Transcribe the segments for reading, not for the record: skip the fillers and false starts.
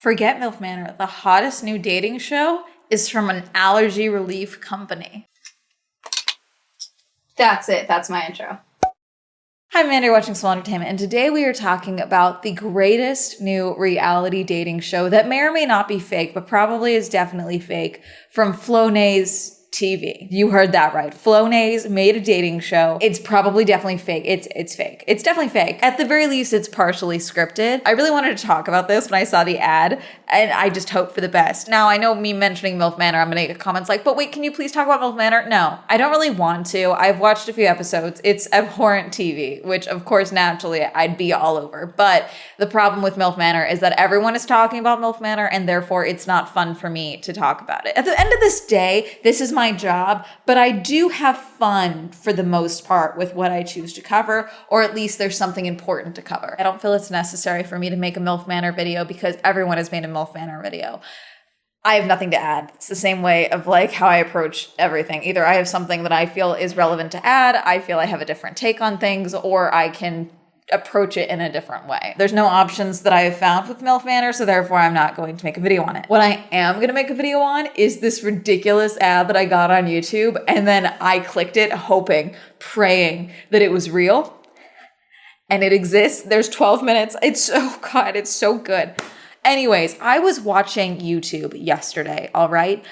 Forget MILF Manor. The hottest new dating show is from an allergy relief company. That's it. That's my intro. Hi, Amanda, you're watching Swell Entertainment, and today we are talking about the greatest new reality dating show that may or may not be fake, but probably is definitely fake, from Flonase TV. You heard that right. Flonase made a dating show. It's probably definitely fake. It's fake. It's definitely fake. At the very least, it's partially scripted. I really wanted to talk about this when I saw the ad, and I just hope for the best. Now, I know me mentioning MILF Manor, I'm gonna get comments like, but wait, can you please talk about MILF Manor? No, I don't really want to. I've watched a few episodes. It's abhorrent TV, which of course, naturally, I'd be all over. But the problem with MILF Manor is that everyone is talking about MILF Manor, and therefore it's not fun for me to talk about it. At the end of this day, this is my job, but I do have fun for the most part with what I choose to cover, or at least there's something important to cover. I don't feel it's necessary for me to make a MILF Manor video because everyone has made a MILF Manor video. I have nothing to add. It's the same way of like how I approach everything. Either I have something that I feel is relevant to add, I feel I have a different take on things, or I can approach it in a different way. There's no options that I have found with MILF Manor, so therefore I'm not going to make a video on it. What I am going to make a video on is this ridiculous ad that I got on YouTube, and then I clicked it hoping, praying that it was real. And it exists. There's 12 minutes. It's so good. Anyways, I was watching YouTube yesterday, all right?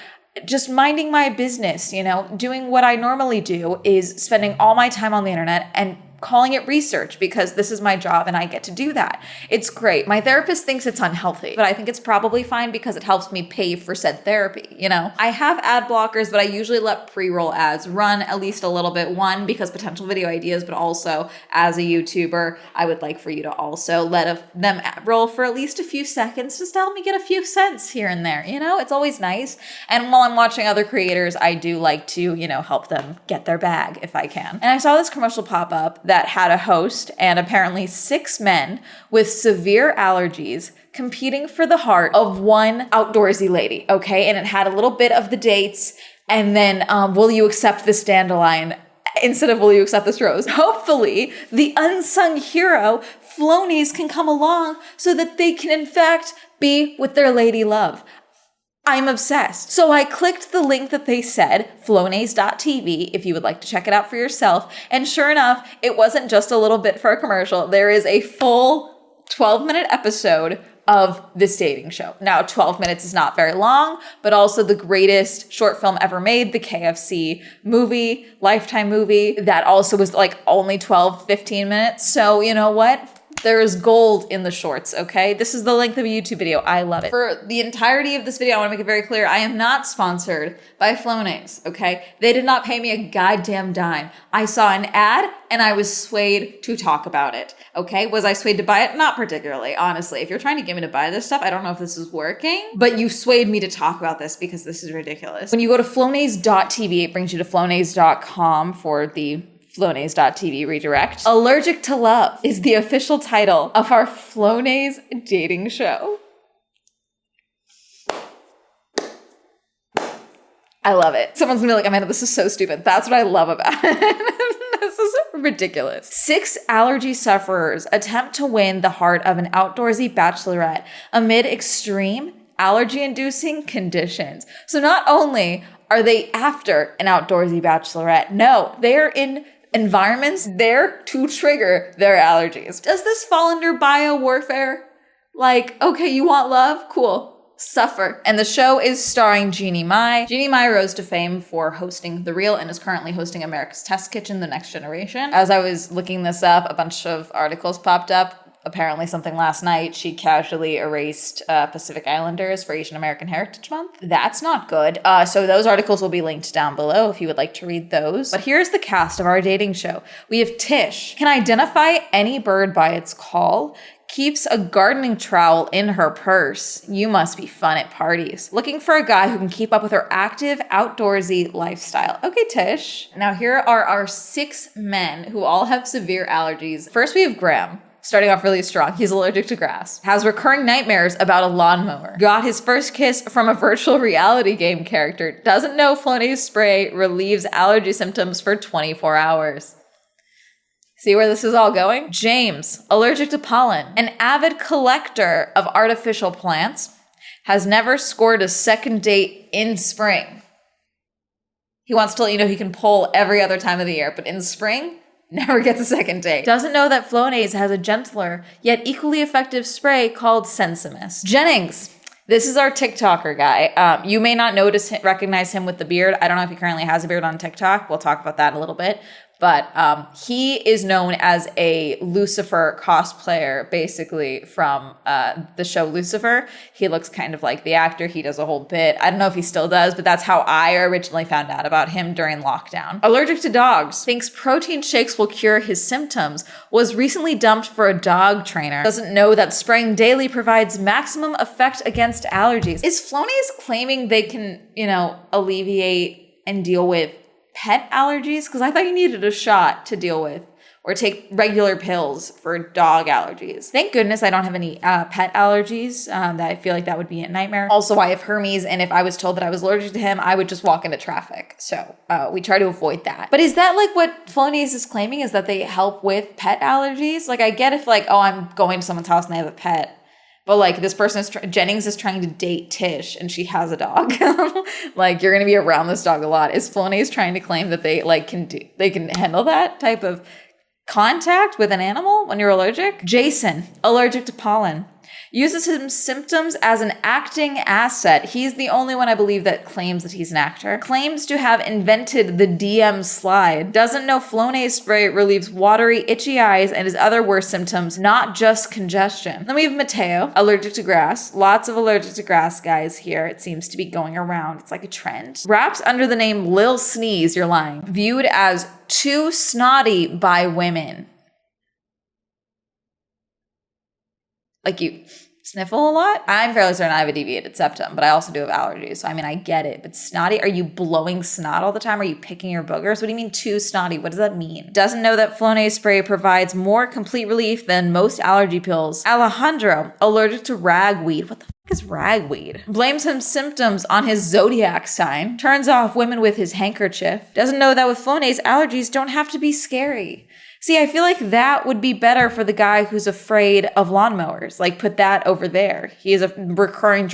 Just minding my business, doing what I normally do is spending all my time on the internet and calling it research because this is my job and I get to do that. It's great. My therapist thinks it's unhealthy, but I think it's probably fine because it helps me pay for said therapy, I have ad blockers, but I usually let pre-roll ads run at least a little bit. One, because potential video ideas, but also as a YouTuber, I would like for you to also let them roll for at least a few seconds just to help me get a few cents here and there. It's always nice. And while I'm watching other creators, I do like to, help them get their bag if I can. And I saw this commercial pop up that had a host and apparently 6 men with severe allergies competing for the heart of one outdoorsy lady, okay? And it had a little bit of the dates and then will you accept this dandelion instead of will you accept this rose? Hopefully, the unsung hero, Flonase, can come along so that they can in fact be with their lady love. I'm obsessed. So I clicked the link that they said, flonase.tv, if you would like to check it out for yourself. And sure enough, it wasn't just a little bit for a commercial. There is a full 12-minute episode of this dating show. Now, 12 minutes is not very long, but also the greatest short film ever made, the KFC movie, Lifetime movie, that also was like only 12, 15 minutes. So you know what? There is gold in the shorts, okay? This is the length of a YouTube video. I love it. For the entirety of this video, I want to make it very clear, I am not sponsored by Flonase, okay? They did not pay me a goddamn dime. I saw an ad and I was swayed to talk about it, okay? Was I swayed to buy it? Not particularly, honestly. If you're trying to get me to buy this stuff, I don't know if this is working, but you swayed me to talk about this because this is ridiculous. When you go to flonase.tv, it brings you to flonase.com for the Flonase.tv redirect. Allergic to Love is the official title of our Flonase dating show. I love it. Someone's gonna be like, Amanda, this is so stupid. That's what I love about it. This is ridiculous. 6 allergy sufferers attempt to win the heart of an outdoorsy bachelorette amid extreme allergy-inducing conditions. So not only are they after an outdoorsy bachelorette, no, they're in environments there to trigger their allergies. Does this fall under bio-warfare? Like, okay, you want love? Cool. Suffer. And the show is starring Jeannie Mai. Jeannie Mai rose to fame for hosting The Real and is currently hosting America's Test Kitchen, The Next Generation. As I was looking this up, a bunch of articles popped up. Apparently something last night, she casually erased Pacific Islanders for Asian American Heritage Month. That's not good. So those articles will be linked down below if you would like to read those. But here's the cast of our dating show. We have Tish, can identify any bird by its call, keeps a gardening trowel in her purse. You must be fun at parties. Looking for a guy who can keep up with her active, outdoorsy lifestyle. Okay, Tish. Now here are our 6 men who all have severe allergies. First we have Graham. Starting off really strong. He's allergic to grass. Has recurring nightmares about a lawnmower. Got his first kiss from a virtual reality game character. Doesn't know Flonase spray relieves allergy symptoms for 24 hours. See where this is all going? James, allergic to pollen. An avid collector of artificial plants. has never scored a second date in spring. He wants to let you know he can pull every other time of the year, but in spring, never gets a second date. Doesn't know that Flonase has a gentler, yet equally effective spray called Sensimus. Jennings. This is our TikToker guy. You may not recognize him with the beard. I don't know if he currently has a beard on TikTok. We'll talk about that in a little bit. But he is known as a Lucifer cosplayer, basically, from the show Lucifer. He looks kind of like the actor. He does a whole bit. I don't know if he still does, but that's how I originally found out about him during lockdown. Allergic to dogs. Thinks protein shakes will cure his symptoms. Was recently dumped for a dog trainer. Doesn't know that spraying daily provides maximum effect against allergies. Is Flonase claiming they can, alleviate and deal with pet allergies? Because I thought you needed a shot to deal with or take regular pills for dog allergies. Thank goodness I don't have any pet allergies. That I feel like that would be a nightmare. Also, I have Hermes, and if I was told that I was allergic to him, I would just walk into traffic. So we try to avoid that. But is that like what Flonase is claiming, is that they help with pet allergies? Like, I get if I'm going to someone's house and they have a pet, but like this person Jennings is trying to date Tish and she has a dog. Like, you're going to be around this dog a lot. Is Flonase trying to claim that they can handle that type of contact with an animal when you're allergic? Jayson, allergic to pollen. Uses his symptoms as an acting asset. He's the only one, I believe, that claims that he's an actor. Claims to have invented the DM slide. Doesn't know Flonase spray relieves watery, itchy eyes and his other worst symptoms, not just congestion. Then we have Mateo, allergic to grass. Lots of allergic to grass guys here. It seems to be going around. It's like a trend. Wrapped under the name Lil Sneeze, you're lying. Viewed as too snotty by women. Like, you sniffle a lot? I'm fairly certain I have a deviated septum, but I also do have allergies. So, I get it. But snotty, are you blowing snot all the time? Are you picking your boogers? What do you mean too snotty? What does that mean? Doesn't know that Flonase spray provides more complete relief than most allergy pills. Alejandro, allergic to ragweed. What the fuck is ragweed? Blames his symptoms on his zodiac sign. Turns off women with his handkerchief. Doesn't know that with Flonase, allergies don't have to be scary. See, I feel like that would be better for the guy who's afraid of lawnmowers. Like, put that over there. He has recurring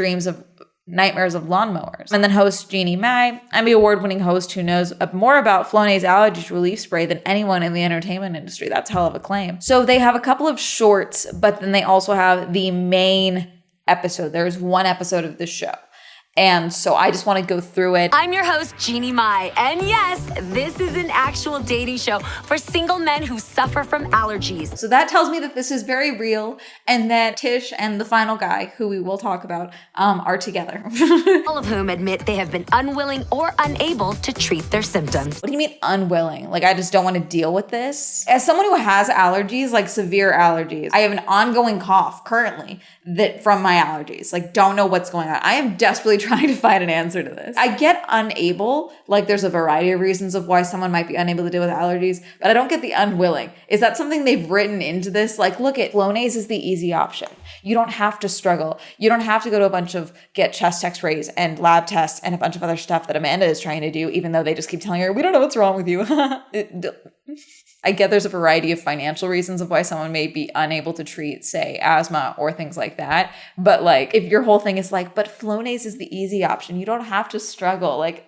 nightmares of lawnmowers. And then host Jeannie Mai, Emmy award-winning host who knows more about Flonase allergy relief spray than anyone in the entertainment industry. That's hell of a claim. So they have a couple of shorts, but then they also have the main episode. There's one episode of this show. And so I just want to go through it. I'm your host, Jeannie Mai. And yes, this is an actual dating show for single men who suffer from allergies. So that tells me that this is very real and that Tish and the final guy, who we will talk about, are together. All of whom admit they have been unwilling or unable to treat their symptoms. What do you mean unwilling? Like, I just don't want to deal with this? As someone who has allergies, like severe allergies, I have an ongoing cough currently from my allergies. Like, don't know what's going on. I am desperately trying to find an answer to this. I get unable, like there's a variety of reasons of why someone might be unable to deal with allergies, but I don't get the unwilling. Is that something they've written into this? Like, look, Flonase is the easy option. You don't have to struggle. You don't have to go to get chest x-rays and lab tests and a bunch of other stuff that Amanda is trying to do, even though they just keep telling her, we don't know what's wrong with you. I get there's a variety of financial reasons of why someone may be unable to treat, say, asthma or things like that. But like, if your whole thing is like, but Flonase is the easy option, you don't have to struggle. Like,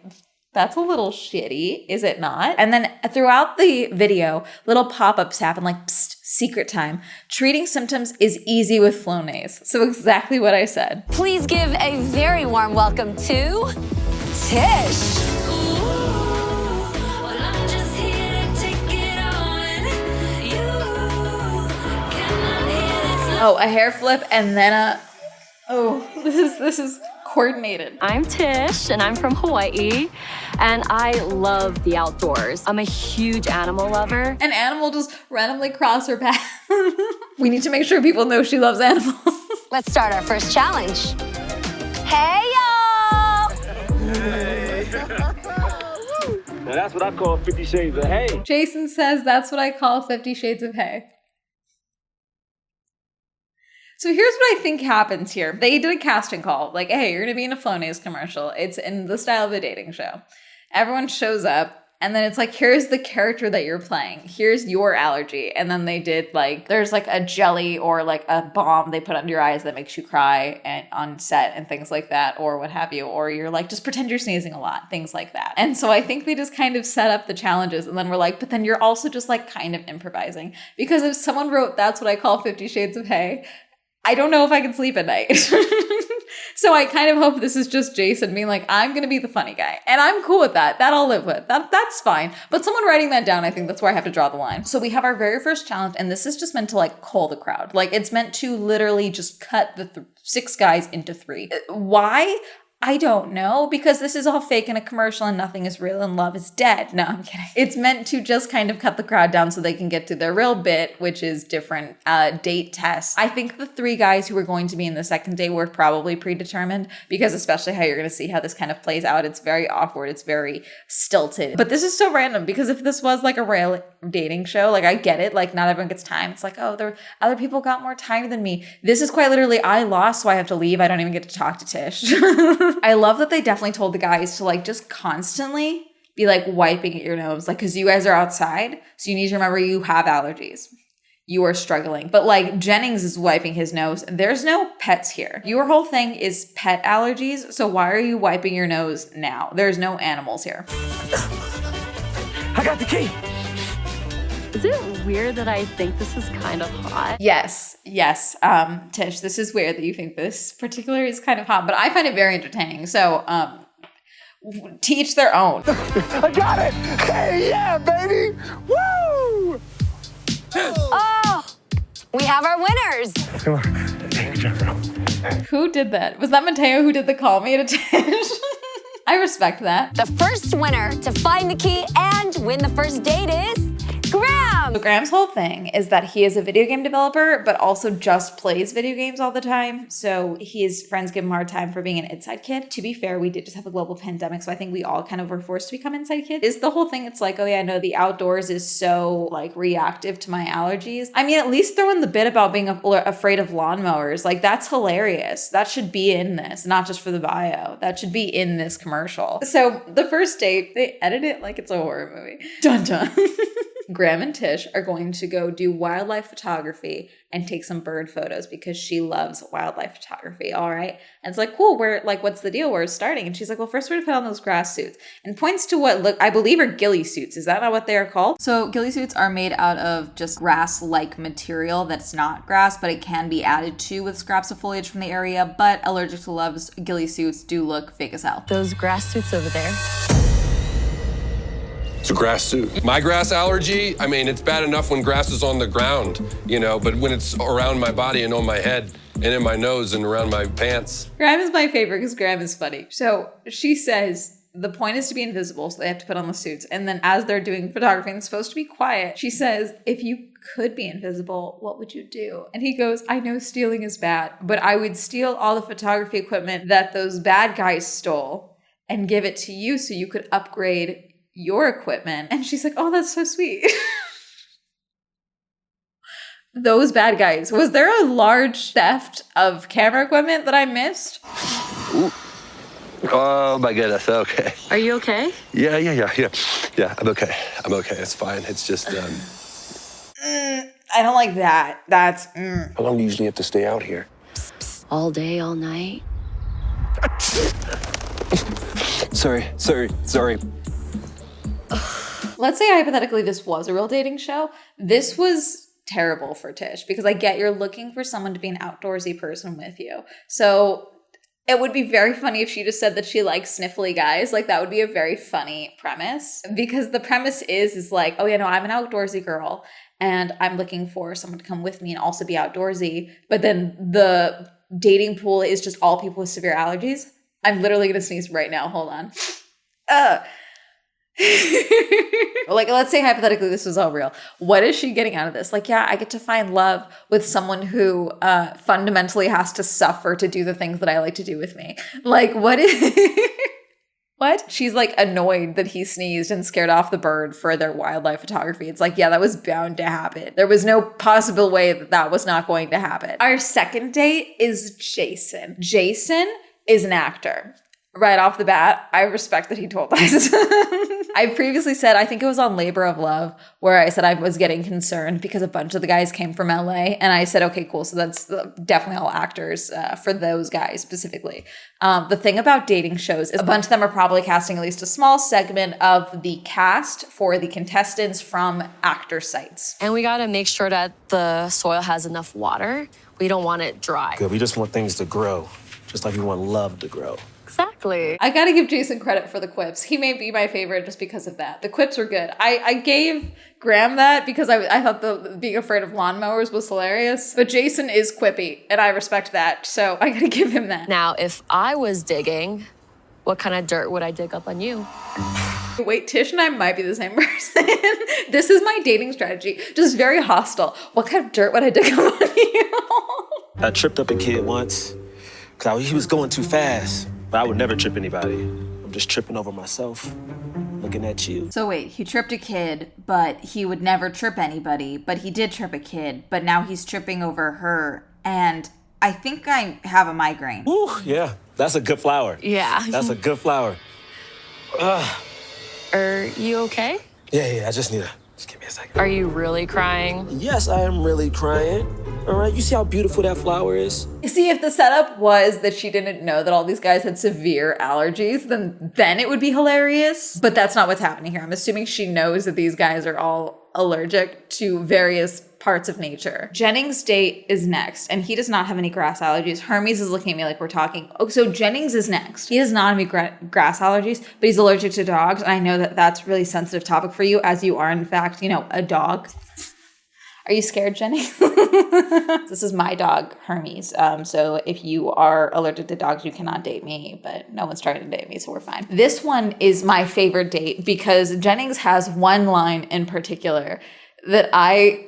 that's a little shitty, is it not? And then throughout the video, little pop-ups happen like, psst, secret time. Treating symptoms is easy with Flonase. So exactly what I said. Please give a very warm welcome to Tish. Oh, a hair flip and then this is coordinated. I'm Tish and I'm from Hawaii and I love the outdoors. I'm a huge animal lover. An animal just randomly crossed her path. We need to make sure people know she loves animals. Let's start our first challenge. Hey, y'all! Hey. Now that's what I call 50 Shades of Hey. Jayson says that's what I call 50 Shades of Hay. So here's what I think happens here. They did a casting call. Like, hey, you're going to be in a Flonase commercial. It's in the style of a dating show. Everyone shows up. And then it's like, here's the character that you're playing. Here's your allergy. And then they did like, there's like a jelly or like a balm they put under your eyes that makes you cry and on set and things like that, or what have you. Or you're like, just pretend you're sneezing a lot, things like that. And so I think they just kind of set up the challenges. And then we're like, but then you're also just like kind of improvising. Because if someone wrote, that's what I call 50 Shades of Hay, I don't know if I can sleep at night. So I kind of hope this is just Jayson being like, I'm going to be the funny guy. And I'm cool with that. That I'll live with. That's fine. But someone writing that down, I think that's where I have to draw the line. So we have our very first challenge, and this is just meant to like cull the crowd. Like it's meant to literally just cut the 6 guys into 3. Why? I don't know, because this is all fake in a commercial and nothing is real and love is dead. No, I'm kidding. It's meant to just kind of cut the crowd down so they can get to their real bit, which is different date tests. I think the 3 guys who are going to be in the second date were probably predetermined, because especially how you're going to see how this kind of plays out. It's very awkward. It's very stilted. But this is so random, because if this was like a real dating show, like I get it. Like not everyone gets time. It's like, oh, other people got more time than me. This is quite literally, I lost, so I have to leave. I don't even get to talk to Tish. I love that they definitely told the guys to like just constantly be like wiping at your nose, like, because you guys are outside, so you need to remember you have allergies. You are struggling. But like Jennings is wiping his nose. There's no pets here. Your whole thing is pet allergies, so why are you wiping your nose now? There's no animals here. I got the key. Is it weird that I think this is kind of hot? Yes. Tish, this is weird that you think this particular is kind of hot, but I find it very entertaining. So, to each their own. I got it. Hey, yeah, baby. Woo! Oh, we have our winners. Come on. Hey, jump around. Who did that? Was that Mateo who did the call me to Tish? I respect that. The first winner to find the key and win the first date is Graham. So Graham's whole thing is that he is a video game developer, but also just plays video games all the time. So his friends give him a hard time for being an inside kid. To be fair, we did just have a global pandemic, so I think we all kind of were forced to become inside kids. Is the whole thing, it's like, oh yeah, no, the outdoors is so like reactive to my allergies. I mean, at least throw in the bit about being afraid of lawnmowers. Like that's hilarious. That should be in this, not just for the bio. That should be in this commercial. So the first date, they edit it like it's a horror movie. Dun dun. Graham and Tish are going to go do wildlife photography and take some bird photos because she loves wildlife photography. All right. And it's like, cool. We're like, what's the deal? We're starting. And she's like, well, first we're going to put on those grass suits, and points to what look, I believe, are ghillie suits. Is that not what they are called? So ghillie suits are made out of just grass-like material that's not grass, but it can be added to with scraps of foliage from the area. But Allergic to Love's ghillie suits do look fake as hell. Those grass suits over there. It's a grass suit. My grass allergy, I mean, it's bad enough when grass is on the ground, you know, but when it's around my body and on my head and in my nose and around my pants. Graham is my favorite because Graham is funny. So she says the point is to be invisible, so they have to put on the suits. And then as they're doing photography and it's supposed to be quiet, she says, if you could be invisible, what would you do? And he goes, I know stealing is bad, but I would steal all the photography equipment that those bad guys stole and give it to you so you could upgrade your equipment. And she's like, oh, that's so sweet. Those bad guys. Was there a large theft of camera equipment that I missed? Ooh. Oh my goodness, okay. Are you okay? Yeah, I'm okay. It's fine. It's just, I don't like that. That's, How long do you usually have to stay out here? All day, all night. Sorry. Let's say hypothetically this was a real dating show. This was terrible for Tish because I get you're looking for someone to be an outdoorsy person with you. So it would be very funny if she just said that she likes sniffly guys. Like that would be a very funny premise, because the premise is like, oh yeah, no, I'm an outdoorsy girl and I'm looking for someone to come with me and also be outdoorsy. But then the dating pool is just all people with severe allergies. I'm literally going to sneeze right now. Hold on. Like, let's say hypothetically this was all real. What is she getting out of this? Like, yeah, I get to find love with someone who fundamentally has to suffer to do the things that I like to do with me. Like, what is... What? She's like annoyed that he sneezed and scared off the bird for their wildlife photography. It's like, yeah, that was bound to happen. There was no possible way that that was not going to happen. Our second date is Jayson. Jayson is an actor. right off the bat, I respect that he told us. I previously said, I think it was on Labor of Love, where I said I was getting concerned because a bunch of the guys came from LA. And I said, okay, cool. So that's definitely all actors for those guys specifically. The thing about dating shows is a bunch of them are probably casting at least a small segment of the cast for the contestants from actor sites. And we gotta make sure that the soil has enough water. We don't want it dry. Good, we just want things to grow, just like we want love to grow. Exactly. I gotta give Jayson credit for the quips. He may be my favorite just because of that. The quips were good. I gave Graham that because I thought the being afraid of lawnmowers was hilarious. But Jayson is quippy, and I respect that. So I gotta give him that. Now, if I was digging, what kind of dirt would I dig up on you? Wait, Tish and I might be the same person. This is my dating strategy. Just very hostile. What kind of dirt would I dig up on you? I tripped up a kid once because he was going too fast. But I would never trip anybody. I'm just tripping over myself, looking at you. So wait, he tripped a kid, but he would never trip anybody. But he did trip a kid, but now he's tripping over her. And I think I have a migraine. Ooh, yeah, that's a good flower. Yeah. That's a good flower. Are you okay? Yeah, just give me a second. Are you really crying? Yes, I am really crying. All right, you see how beautiful that flower is? See, if the setup was that she didn't know that all these guys had severe allergies, then it would be hilarious. But that's not what's happening here. I'm assuming she knows that these guys are all allergic to various parts of nature. Jennings' date is next, and he does not have any grass allergies. Hermes is looking at me like we're talking. Oh, so Jennings is next. He does not have any grass allergies, but he's allergic to dogs. And I know that that's a really sensitive topic for you, as you are, in fact, a dog. Are you scared, Jennings? This is my dog, Hermes. So if you are allergic to dogs, you cannot date me, but no one's trying to date me, so we're fine. This one is my favorite date because Jennings has one line in particular that I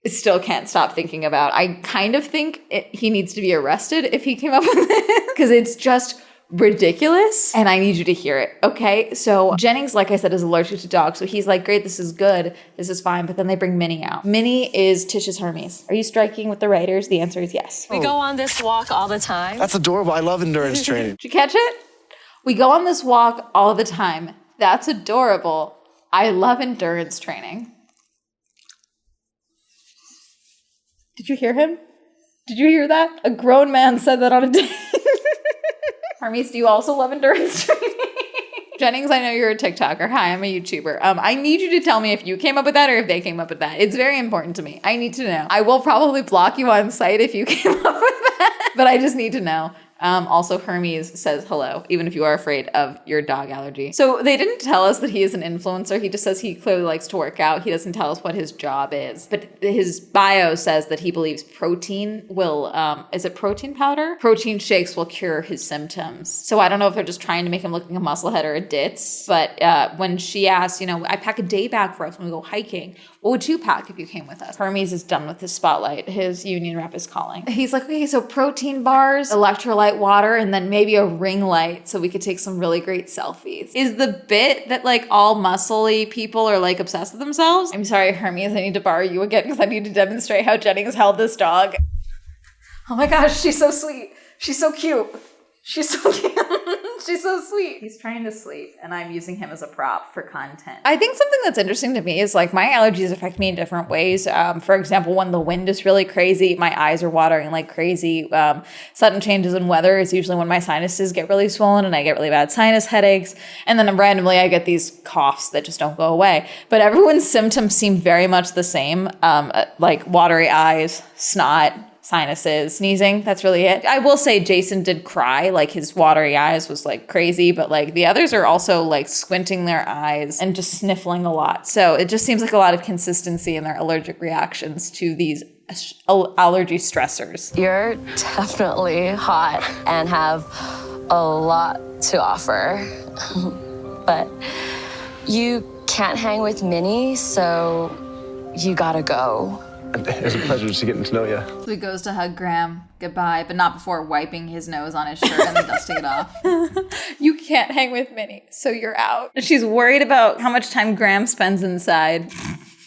still can't stop thinking about. I kind of think he needs to be arrested if he came up with it because it's just ridiculous, and I need you to hear it, okay? So Jennings, like I said, is allergic to dogs, so he's like, great, this is good, this is fine, but then they bring Minnie out. Minnie is Tish's Hermes. Are you striking with the writers? The answer is yes. We go on this walk all the time. That's adorable. I love endurance training. Did you catch it? We go on this walk all the time. That's adorable. I love endurance training. Did you hear him? Did you hear that? A grown man said that on a date. Hermes, do you also love endurance training? Jennings, I know you're a TikToker. Hi, I'm a YouTuber. I need you to tell me if you came up with that or if they came up with that. It's very important to me. I need to know. I will probably block you on site if you came up with that, but I just need to know. Also, Hermes says hello, even if you are afraid of your dog allergy. So they didn't tell us that he is an influencer. He just says he clearly likes to work out. He doesn't tell us what his job is. But his bio says that he believes protein will, is it protein powder? Protein shakes will cure his symptoms. So I don't know if they're just trying to make him look like a musclehead or a ditz. But when she asked, I pack a day bag for us when we go hiking. What would you pack if you came with us? Hermes is done with his spotlight. His union rep is calling. He's like, okay, so protein bars, electrolyte water, and then maybe a ring light so we could take some really great selfies. Is the bit that all muscly people are obsessed with themselves? I'm sorry, Hermes, I need to borrow you again because I need to demonstrate how Jennings held this dog. Oh my gosh, she's so sweet. She's so cute. She's so cute. She's so sweet. He's trying to sleep, and I'm using him as a prop for content. I think something that's interesting to me is my allergies affect me in different ways. For example, when the wind is really crazy, my eyes are watering like crazy. Sudden changes in weather is usually when my sinuses get really swollen and I get really bad sinus headaches. And then randomly I get these coughs that just don't go away. But everyone's symptoms seem very much the same, like watery eyes, snot, sinuses, sneezing. That's really it. I will say Jayson did cry, his watery eyes was crazy, but the others are also squinting their eyes and just sniffling a lot. So it just seems like a lot of consistency in their allergic reactions to these allergy stressors. You're definitely hot and have a lot to offer, but you can't hang with Minnie, so you gotta go. It's a pleasure just getting to know you. So he goes to hug Graham goodbye, but not before wiping his nose on his shirt and then dusting it off. You can't hang with Minnie, so you're out. She's worried about how much time Graham spends inside.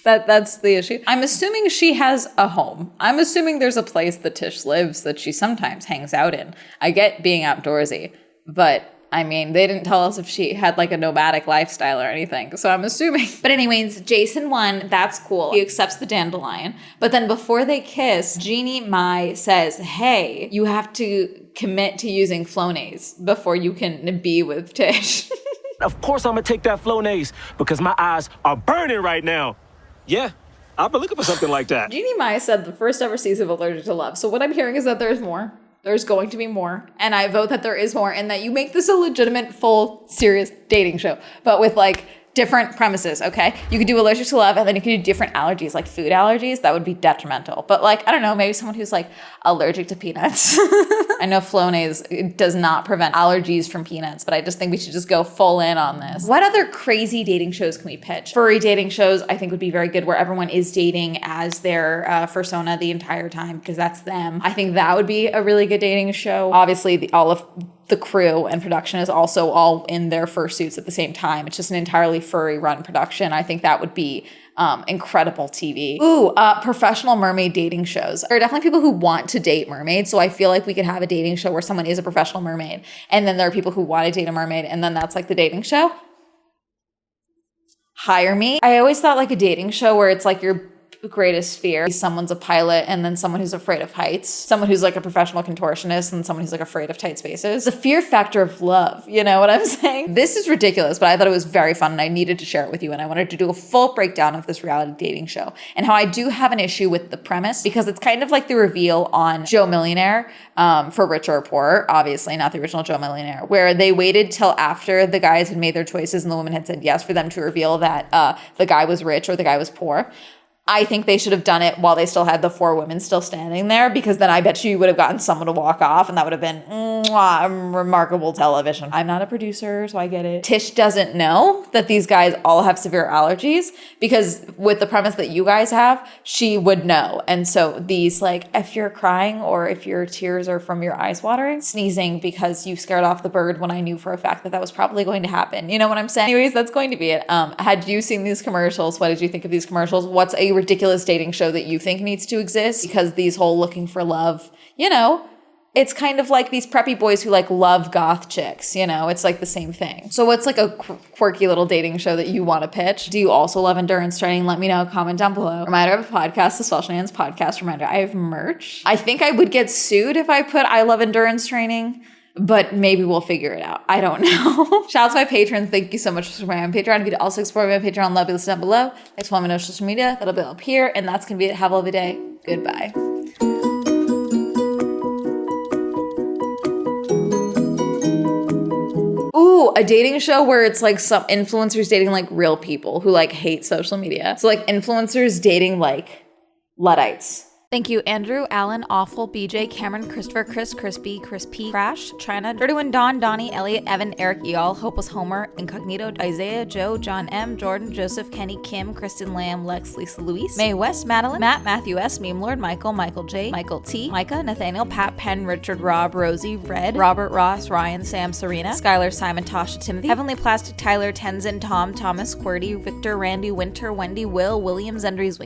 That's the issue. I'm assuming she has a home. I'm assuming there's a place that Tish lives that she sometimes hangs out in. I get being outdoorsy, but I mean, they didn't tell us if she had like a nomadic lifestyle or anything, so I'm assuming. But anyways, Jayson won. That's cool. He accepts the dandelion. But then before they kiss, Jeannie Mai says, hey, you have to commit to using Flonase before you can be with Tish. Of course I'm gonna take that Flonase because my eyes are burning right now. Yeah, I've been looking for something like that. Jeannie Mai said the first ever season of Allergic to Love. So what I'm hearing is that there's more. There's going to be more. And I vote that there is more and that you make this a legitimate, full, serious dating show. But with like different premises, okay? You could do Allergic to Love and then you could do different allergies, like food allergies. That would be detrimental. But like, I don't know, maybe someone who's like allergic to peanuts. I know Flonase does not prevent allergies from peanuts, but I just think we should just go full in on this. What other crazy dating shows can we pitch? Furry dating shows I think would be very good where everyone is dating as their fursona the entire time because that's them. I think that would be a really good dating show. Obviously, all of the crew and production is also all in their fursuits at the same time. It's just an entirely furry run production. I think that would be incredible TV. Ooh, professional mermaid dating shows. There are definitely people who want to date mermaids. So I feel like we could have a dating show where someone is a professional mermaid. And then there are people who want to date a mermaid. And then that's like the dating show. Hire me. I always thought like a dating show where it's like your greatest fear. Someone's a pilot and then someone who's afraid of heights. Someone who's like a professional contortionist and someone who's like afraid of tight spaces. The fear factor of love. You know what I'm saying? This is ridiculous, but I thought it was very fun and I needed to share it with you. And I wanted to do a full breakdown of this reality dating show and how I do have an issue with the premise because it's kind of like the reveal on Joe Millionaire for Richer or Poorer, obviously not the original Joe Millionaire, where they waited till after the guys had made their choices and the woman had said yes for them to reveal that the guy was rich or the guy was poor. I think they should have done it while they still had the 4 women still standing there because then I bet you would have gotten someone to walk off and that would have been remarkable television. I'm not a producer, so I get it. Tish doesn't know that these guys all have severe allergies because with the premise that you guys have, she would know. And so these like, if you're crying or if your tears are from your eyes watering, sneezing because you scared off the bird when I knew for a fact that that was probably going to happen. You know what I'm saying? Anyways, that's going to be it. Had you seen these commercials? What did you think of these commercials? What's a ridiculous dating show that you think needs to exist? Because these whole looking for love, you know, it's kind of like these preppy boys who like love goth chicks, you know, it's like the same thing. So what's like a quirky little dating show that you want to pitch? Do you also love endurance training? Let me know, comment down below. Reminder of a podcast, the Swell Shenanigans podcast. Reminder, I have merch. I think I would get sued if I put I love endurance training, but maybe we'll figure it out. I don't know. Shout out to my patrons. Thank you so much for supporting my Patreon. If you'd also explore my Patreon, love, listen down below. Thanks for following me on social media. That'll be up here. And that's going to be it. Have a lovely day. Goodbye. Ooh, a dating show where it's like some influencers dating like real people who like hate social media. So like influencers dating like Luddites. Thank you, Andrew, Alan, Awful, BJ, Cameron, Christopher, Chris, Crispy, Crispy, Crash, China, Dirty One, Don, Donnie, Elliot, Evan, Eric, Eal, Hopeless Homer, Incognito, Isaiah, Joe, John M, Jordan, Joseph, Kenny, Kim, Kristen Lamb, Lex, Lisa, Luis, Mae West, Madeline, Matt, Matthew S, Meme Lord, Michael, Michael J, Michael T, Micah, Nathaniel, Pat, Penn, Richard, Rob, Rosie, Red, Robert, Ross, Ryan, Sam, Serena, Skylar, Simon, Tasha, Timothy, Heavenly Plastic, Tyler, Tenzin, Tom, Thomas, Qwerty, Victor, Randy, Winter, Wendy, Will, Williams, Endries, Wing.